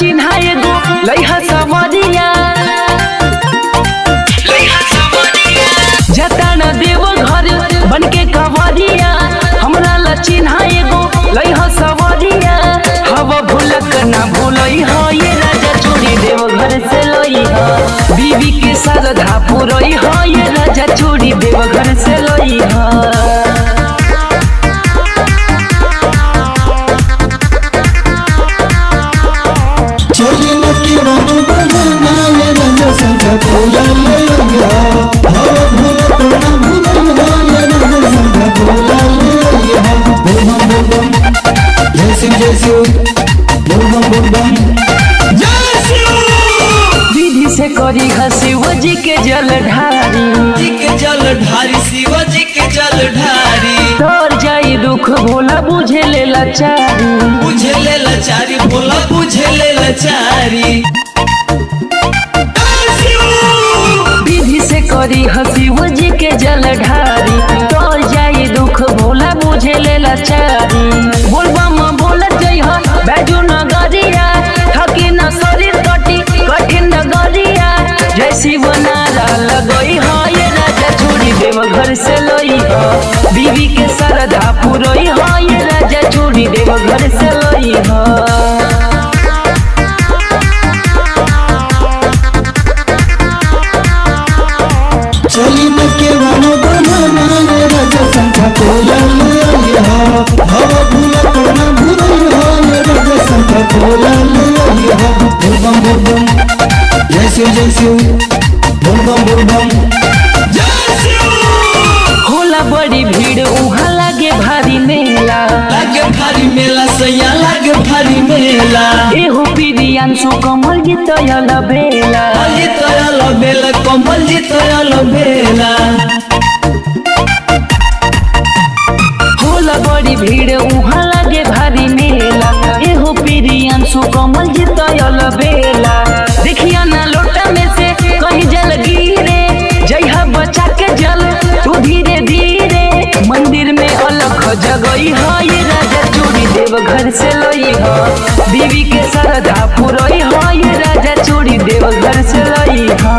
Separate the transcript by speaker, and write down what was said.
Speaker 1: चिन्हा एगो लइहा सवरिया जता न देव घर बनके कवरिया हमरा ला चिन्हा एगो लइहा सवरिया हवा भूलक ना भूलई हो ये राजा चूड़ी देव घर से लई हो बीवी के श्रद्धा पुरई हो ये राजा चूड़ी देव घर से लई हो। विधि से करी शिव जी के जल ढारी
Speaker 2: शिव जी के जल ढारी
Speaker 1: तोर जाई दुख भोला बुझे ले लाचारी
Speaker 2: भोला बुझे ले लाचारी।
Speaker 1: विधि से करी शिव जी के जल ढारी तोर जाई दुख भोला बुझे ले लाचारी बोलबा में बोलत जइह बैजू नगरिया थकी न शरीर कठिन नगरिया जय शिव नारा लगई हो ये राजा चूड़ी देव घर से लई हो बीवी के श्रद्धा पुरई हो ये राजा चूड़ी देव घर से लई हो।
Speaker 3: चली न के रानो बनाना रे राजा संखा कोला ले आया हवा भूला कोना भूला रे राजा संखा कोला ले आया बम बम बम जय शिव बम बम
Speaker 2: जय शिव।
Speaker 1: होला बड़ी भीड़ उहाँ लागे भारी मेला
Speaker 2: सैया लागे भारी मेला
Speaker 1: एहो पिरियांशु कमल गीतयल बेला
Speaker 2: कमल जी तयल बेला
Speaker 1: होला बड़ी भीड़ उहाँ लागे भारी मेला एहो पिरियांशु कमल गीतयल बेला देखिया ना लोटा में से कहीं जल गिरे जइहा बचा के जल तू धीरे धीरे मंदिर में अलख जगई हो ये राजा चूड़ी देव घर से लई हो बीवी के श्रद्धा पुरई हो ये राजा चूड़ी देव घर से लई हो।